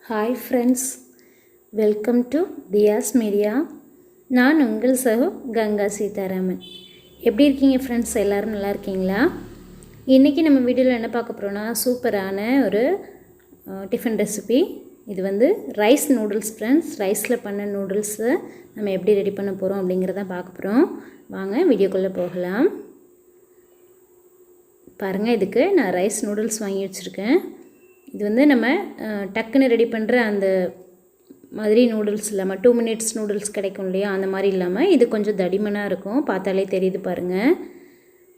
Hi friends, welcome to Thiya's media. நான் உங்கள் சகோ கங்கா சீதாராமன். எப்படி இருக்கீங்க ஃப்ரெண்ட்ஸ்? எல்லோரும் நல்லா இருக்கீங்களா? இன்றைக்கி நம்ம வீடியோவில் என்ன பார்க்க போகிறோன்னா, சூப்பரான ஒரு டிஃபன் ரெசிபி. இது வந்து ரைஸ் நூடுல்ஸ் ஃப்ரெண்ட்ஸ். ரைஸில் பண்ண நூடுல்ஸை நம்ம எப்படி ரெடி பண்ண போகிறோம் அப்படிங்கிறத பார்க்க போகிறோம். வாங்க வீடியோக்குள்ளே போகலாம். பாருங்கள், இதுக்கு நான் ரைஸ் நூடுல்ஸ் வாங்கி வச்சுருக்கேன். இது வந்து நம்ம டக்குன்னு ரெடி பண்ணுற அந்த மாதிரி நூடுல்ஸ் இல்லாமல் 2 minutes நூடுல்ஸ் கிடைக்கும் இல்லையா, அந்த மாதிரி இல்லாமல் இது கொஞ்சம் தடிமனாக இருக்கும். பார்த்தாலே தெரியுது பாருங்கள்,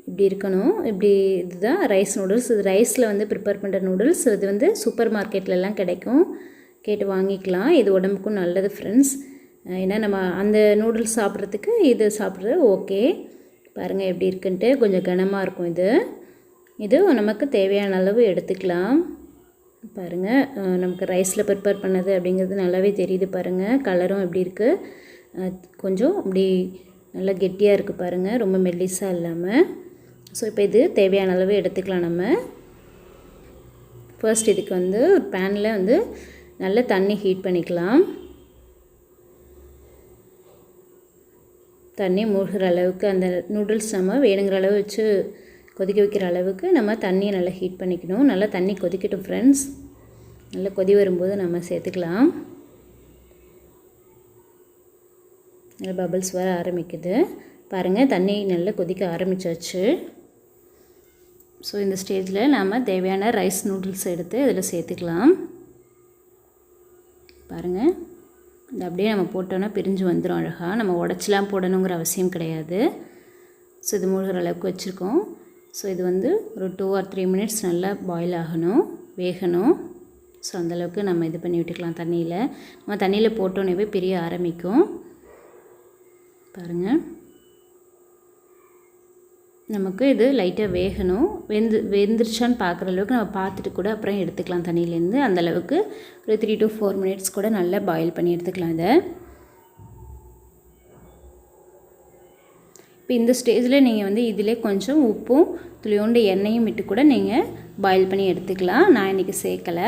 இப்படி இருக்கணும். இப்படி இதுதான் ரைஸ் நூடுல்ஸ். இது ரைஸில் வந்து ப்ரிப்பேர் பண்ணுற நூடுல்ஸ். இது வந்து சூப்பர் மார்க்கெட்லலாம் கிடைக்கும், கேட்டு வாங்கிக்கலாம். இது உடம்புக்கும் நல்லது ஃப்ரெண்ட்ஸ். ஏன்னா நம்ம அந்த நூடுல்ஸ் சாப்பிட்றதுக்கு இது சாப்பிட்றது ஓகே. பாருங்கள் எப்படி இருக்குன்ட்டு, கொஞ்சம் கனமாக இருக்கும். இது நமக்கு தேவையான அளவு எடுத்துக்கலாம். பாருங்கள், நமக்கு ரைஸில் ப்ரிப்பேர் பண்ணது அப்படிங்கிறது நல்லாவே தெரியுது. பாருங்கள், கலரும் எப்படி இருக்குது, கொஞ்சம் அப்படி நல்லா கெட்டியாக இருக்குது பாருங்கள், ரொம்ப மெல்லிஸாக இல்லாமல். ஸோ இப்போ இது தேவையான அளவு எடுத்துக்கலாம். நம்ம ஃபர்ஸ்ட் இதுக்கு வந்து ஒரு பேனில் வந்து நல்ல தண்ணி ஹீட் பண்ணிக்கலாம். தண்ணி மூழ்கிற அளவுக்கு அந்த நூடுல்ஸ் நம்ம வேணுங்கிற அளவு வச்சு கொதிக்க வைக்கிற அளவுக்கு நம்ம தண்ணியை நல்லா ஹீட் பண்ணிக்கணும். நல்லா தண்ணி கொதிக்கட்டும் ஃப்ரெண்ட்ஸ். நல்லா கொதி வரும்போது நம்ம சேர்த்துக்கலாம். நல்லா பபிள்ஸ் வர ஆரம்பிக்குது பாருங்கள், தண்ணி நல்லா கொதிக்க ஆரம்பித்தாச்சு. ஸோ இந்த ஸ்டேஜில் நாம் தேவையான ரைஸ் நூடுல்ஸ் எடுத்து இதில் சேர்த்துக்கலாம். பாருங்கள், இது அப்படியே நம்ம போட்டோன்னா பிரிஞ்சு வந்துடும் அழகாக. நம்ம உடச்சிலாம் போடணுங்கிற அவசியம் கிடையாது. ஸோ இது மூழ்கிற அளவுக்கு வச்சுருக்கோம். ஸோ இது வந்து ஒரு 2 or 3 minutes நல்லா பாயில் ஆகணும், வேகணும். ஸோ அந்தளவுக்கு நம்ம இது பண்ணி விட்டுக்கலாம். நம்ம தண்ணியில் போட்டோன்னே பிரிய ஆரம்பிக்கும். பாருங்கள், நமக்கு இது லைட்டாக வேகணும். வெந்துருச்சான்னு பார்க்குற அளவுக்கு நம்ம பார்த்துட்டு கூட அப்புறம் எடுத்துக்கலாம் தண்ணியிலேருந்து. அந்தளவுக்கு ஒரு 3 to 4 minutes கூட நல்லா பாயில் பண்ணி எடுத்துக்கலாம். இதை இப்போ இந்த ஸ்டேஜில் நீங்கள் வந்து இதிலே கொஞ்சம் உப்பும் துளியோண்டு எண்ணெயும் விட்டு கூட நீங்கள் பாயில் பண்ணி எடுத்துக்கலாம். நான் இன்றைக்கி சேர்க்கலை.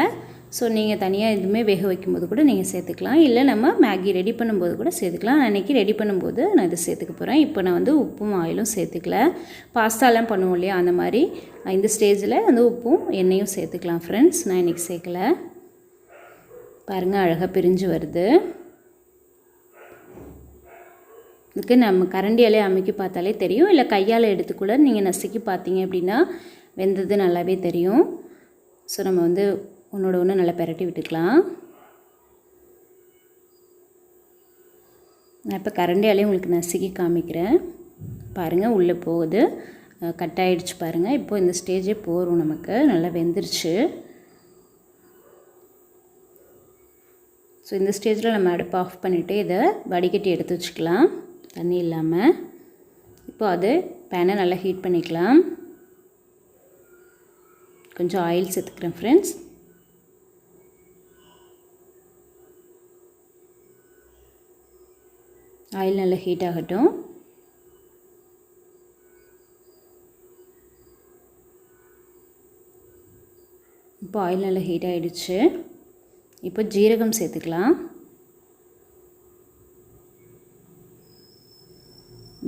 ஸோ நீங்கள் தனியாக எதுவுமே வேக வைக்கும்போது கூட நீங்கள் சேர்த்துக்கலாம். இல்லை நம்ம மேகி ரெடி பண்ணும்போது கூட சேர்த்துக்கலாம். நான் இன்றைக்கி ரெடி பண்ணும்போது நான் இதை சேர்த்துக்க போகிறேன். இப்போ நான் வந்து உப்பும் ஆயிலும் சேர்த்துக்கல. பாஸ்தாலாம் பண்ணுவோம் இல்லையா, அந்த மாதிரி இந்த ஸ்டேஜில் வந்து உப்பும் எண்ணெயும் சேர்த்துக்கலாம் ஃப்ரெண்ட்ஸ். நான் இன்றைக்கி சேர்க்கலை. பாருங்கள், அழகாக பிரிஞ்சு வருது. இதுக்கு நம்ம கரண்டியாலே அமுக்கி பார்த்தாலே தெரியும், இல்லை கையால் எடுத்து கூட நீங்கள் நசுக்கி பார்த்தீங்க அப்படின்னா வெந்தது நல்லாவே தெரியும். ஸோ நம்ம வந்து ஒன்று நல்லா பெரட்டி விட்டுக்கலாம். நான் இப்போ கரண்டியாலே உங்களுக்கு நசுக்கி காமிக்கிறேன். பாருங்கள், உள்ளே போகுது, கட் ஆகிடுச்சு பாருங்கள். இப்போது இந்த ஸ்டேஜே போகும், நமக்கு நல்லா வெந்துருச்சு. ஸோ இந்த ஸ்டேஜில் நம்ம அடுப்பு ஆஃப் பண்ணிவிட்டு இதை வடிகட்டி எடுத்து வச்சுக்கலாம், தண்ணி இல்லாமல். இப்போ அது பேனை நல்லா ஹீட் பண்ணிக்கலாம். கொஞ்சம் ஆயில் சேர்த்துக்கிறேன் ஃப்ரெண்ட்ஸ். ஆயில் நல்லா ஹீட் ஆகட்டும். இப்போ ஆயில் நல்லா ஹீட் ஆகிடுச்சு. இப்போ ஜீரகம் சேர்த்துக்கலாம்.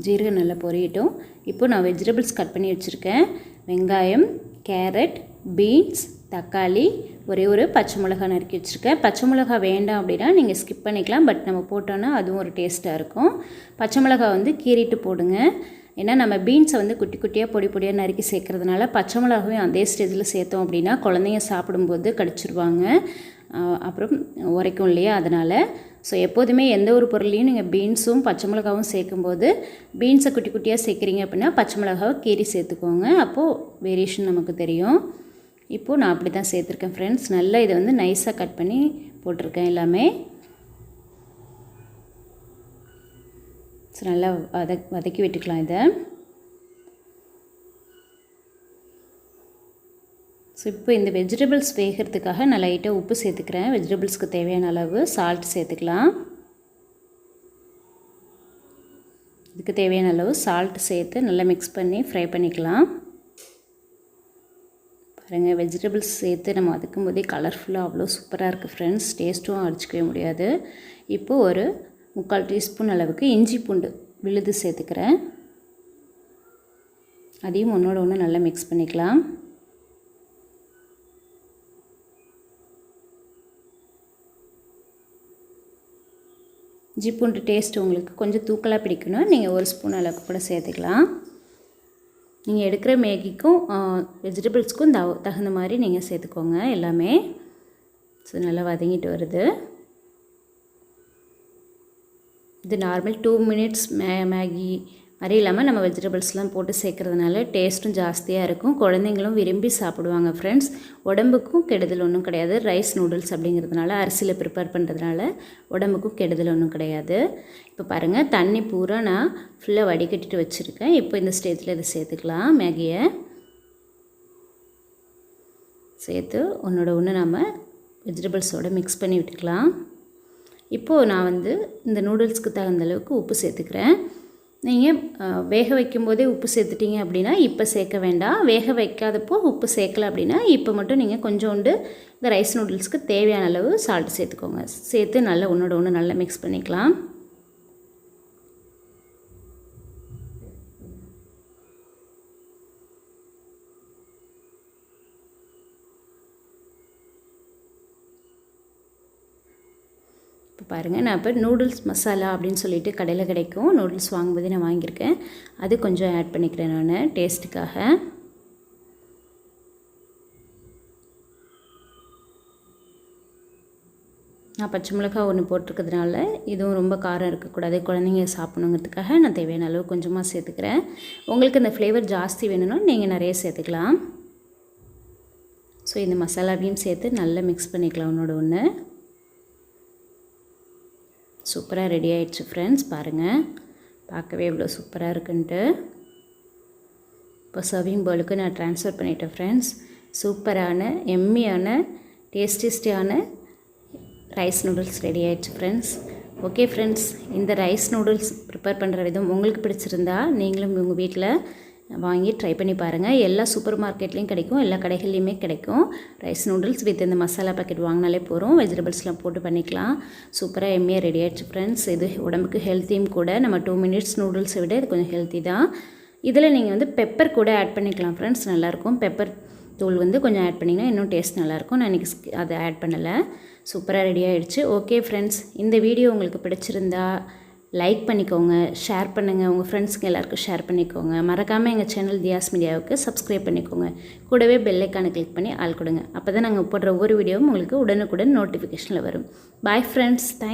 ஜீரகம் நல்லா பொரியட்டும். இப்போ நான் வெஜிடபிள்ஸ் கட் பண்ணி வச்சுருக்கேன். வெங்காயம், கேரட், பீன்ஸ், தக்காளி, ஒரு பச்சை மிளகா நறுக்கி வச்சுருக்கேன். பச்சை மிளகா வேண்டாம் அப்படின்னா நீங்கள் ஸ்கிப் பண்ணிக்கலாம். பட் நம்ம போட்டோன்னா அதுவும் ஒரு டேஸ்ட்டாக இருக்கும். பச்சை மிளகா வந்து கீறிட்டு போடுங்க. ஏன்னா நம்ம பீன்ஸை வந்து குட்டி குட்டியாக பொடி பொடியாக நறுக்கி சேர்க்குறதுனால பச்சை மிளகாவையும் அதே ஸ்டேஜில் சேர்த்தோம் அப்படின்னா குழந்தைங்க சாப்பிடும்போது கடிச்சிருவாங்க, அப்புறம் உரைக்கும் இல்லையா, அதனால். ஸோ எப்போதுமே எந்த ஒரு பொருளையும் நீங்கள் பீன்ஸும் பச்சை மிளகாவும் சேர்க்கும்போது பீன்ஸை குட்டி குட்டியாக சேர்க்குறீங்க அப்படின்னா பச்சை மிளகாவை கீறி சேர்த்துக்கோங்க. அப்போது வேரியேஷன் நமக்கு தெரியும். இப்போது நான் அப்படி தான் சேர்த்துருக்கேன் ஃப்ரெண்ட்ஸ். நல்லா இதை வந்து நைஸாக கட் பண்ணி போட்டிருக்கேன் எல்லாமே. ஸோ நல்லா வதக்கி விட்டுக்கலாம் இதை. ஸோ இப்போ இந்த வெஜிடபிள்ஸ் வேகிறதுக்காக நான் லைட்டாக உப்பு சேர்த்துக்கிறேன். வெஜிடபிள்ஸ்க்கு தேவையான அளவு சால்ட் சேர்த்துக்கலாம். இதுக்கு தேவையான அளவு சால்ட் சேர்த்து நல்லா மிக்ஸ் பண்ணி ஃப்ரை பண்ணிக்கலாம். பாருங்கள், வெஜிடபிள்ஸ் சேர்த்து நம்ம வதக்கும் போதே கலர்ஃபுல்லாக அவ்வளோ சூப்பராக இருக்குது ஃப்ரெண்ட்ஸ். டேஸ்ட்டும் அடிச்சிக்கவே முடியாது. இப்போது ஒரு 3/4 டீஸ்பூன் அளவுக்கு இஞ்சி பூண்டு விழுது சேர்த்துக்கிறேன். அதையும் ஒன்றோட ஒன்று நல்லா மிக்ஸ் பண்ணிக்கலாம். இஞ்சி பூண்டு டேஸ்ட் உங்களுக்கு கொஞ்சம் தூக்கலாக பிடிக்கணும், நீங்கள் 1 ஸ்பூன் அளவுக்கு கூட சேர்த்துக்கலாம். நீங்கள் எடுக்கிற மேகிக்கும் வெஜிடபிள்ஸ்க்கும் தகுந்த மாதிரி நீங்கள் சேர்த்துக்கோங்க எல்லாமே. ஸோ நல்லா வதங்கிட்டு வருது. இது நார்மல் 2 மினிட்ஸ் மேகி மாதிரி இல்லாமல் நம்ம வெஜிடபிள்ஸ்லாம் போட்டு சேர்க்குறதுனால டேஸ்ட்டும் ஜாஸ்தியாக இருக்கும். குழந்தைங்களும் விரும்பி சாப்பிடுவாங்க ஃப்ரெண்ட்ஸ். உடம்புக்கும் கெடுதல் ஒன்றும் கிடையாது. ரைஸ் நூடுல்ஸ் அப்படிங்கிறதுனால, அரிசியில் ப்ரிப்பேர் பண்ணுறதுனால உடம்புக்கும் கெடுதல் ஒன்றும் கிடையாது. இப்போ பாருங்கள், தண்ணி பூரா நான் ஃபுல்லாக வடிகட்டிட்டு வச்சுருக்கேன். இப்போ இந்த ஸ்டேஜில் இதை சேர்த்துக்கலாம். மேகியை சேர்த்து ஒன்றோட ஒன்று நம்ம வெஜிடபிள்ஸோடு மிக்ஸ் பண்ணி விட்டுக்கலாம். இப்போது நான் இந்த நூடுல்ஸ்க்கு தகுந்த அளவுக்கு உப்பு சேர்த்துக்கிறேன். நீங்கள் வேக வைக்கும்போதே உப்பு சேர்த்துட்டிங்க அப்படின்னா இப்போ சேர்க்க வேண்டாம். வேக வைக்காதப்போ உப்பு சேர்க்கலை அப்படின்னா இப்போ மட்டும் நீங்கள் கொஞ்சோண்டு இந்த ரைஸ் நூடுல்ஸ்க்கு தேவையான அளவு சால்ட் சேர்த்துக்கோங்க. சேர்த்து நல்லா ஒன்றோட ஒன்று நல்லா மிக்ஸ் பண்ணிக்கலாம். இப்போ பாருங்கள், நான் இப்போ நூடுல்ஸ் மசாலா அப்படின்னு சொல்லிட்டு கடையில் கிடைக்கும். நூடுல்ஸ் வாங்கும்போதே நான் வாங்கியிருக்கேன். அது கொஞ்சம் ஆட் பண்ணிக்கிறேன் நான் டேஸ்ட்டுக்காக. நான் பச்சை மிளகாய் ஒன்று போட்டிருக்கிறதுனால இதுவும் ரொம்ப காரம் இருக்கக்கூடாது, குழந்தைங்க சாப்பிடணுங்கிறதுக்காக நான் தேவையான அளவு கொஞ்சமாக சேர்த்துக்கிறேன். உங்களுக்கு இந்த ஃப்ளேவர் ஜாஸ்தி வேணும்னா நீங்கள் நிறைய சேர்த்துக்கலாம். ஸோ இந்த மசாலாவையும் சேர்த்து நல்லா மிக்ஸ் பண்ணிக்கலாம் ஒன்றோட ஒன்று. சூப்பராக ரெடி ஆகிடுச்சு ஃப்ரெண்ட்ஸ். பாருங்கள், பார்க்கவே இவ்வளோ சூப்பராக இருக்குன்ட்டு. இப்போ சர்விங் பவுலுக்கு நான் ட்ரான்ஸ்ஃபர் பண்ணிட்டேன் ஃப்ரெண்ட்ஸ். சூப்பரான எம்மியான டேஸ்டியான ரைஸ் நூடுல்ஸ் ரெடி ஆகிடுச்சு ஃப்ரெண்ட்ஸ். ஓகே ஃப்ரெண்ட்ஸ், இந்த ரைஸ் நூடுல்ஸ் ப்ரிப்பேர் பண்ணுற விதம் உங்களுக்கு பிடிச்சிருந்தா நீங்களும் உங்கள் வீட்டில் வாங்கி ட்ரை பண்ணி பாருங்கள். எல்லா சூப்பர் மார்க்கெட்லேயும் கிடைக்கும், எல்லா கடைகள்லையுமே கிடைக்கும். ரைஸ் நூடுல்ஸ் வித் இந்த மசாலா பேக்கெட் வாங்கினாலே போகிறோம். வெஜிடபிள்ஸ்லாம் போட்டு பண்ணிக்கலாம். சூப்பராக எம்மியாக ரெடி ஆகிடுச்சு ஃப்ரெண்ட்ஸ். இது உடம்புக்கு ஹெல்த்தியும் கூட. நம்ம 2 மினிட்ஸ் நூடுல்ஸை விட இது கொஞ்சம் ஹெல்த்தி தான். இதில் நீங்கள் பெப்பர் கூட ஆட் பண்ணிக்கலாம் ஃப்ரெண்ட்ஸ், நல்லாயிருக்கும். பெப்பர் தூள் கொஞ்சம் ஆட் பண்ணிங்கன்னா இன்னும் டேஸ்ட் நல்லாயிருக்கும். நான் இன்றைக்கி அதை ஆட் பண்ணலை. சூப்பராக ரெடி ஆகிடுச்சு. ஓகே ஃப்ரெண்ட்ஸ், இந்த வீடியோ உங்களுக்கு பிடிச்சிருந்தா லைக் பண்ணிக்கோங்க, ஷேர் பண்ணுங்கள், உங்கள் ஃப்ரெண்ட்ஸ்க்கு எல்லாருக்கும் ஷேர் பண்ணிக்கோங்க. மறக்காமல் எங்கள் சேனல் தியாஸ் மீடியாவுக்கு சப்ஸ்கிரைப் பண்ணிக்கோங்க. கூடவே பெல் ஐக்கானை கிளிக் பண்ணி ஆள் கொடுங்க. அப்போ தான் நாங்கள் போடுற ஒவ்வொரு வீடியோவும் உங்களுக்கு உடனுக்குடன் நோட்டிஃபிகேஷனில் வரும். Bye friends, thanks.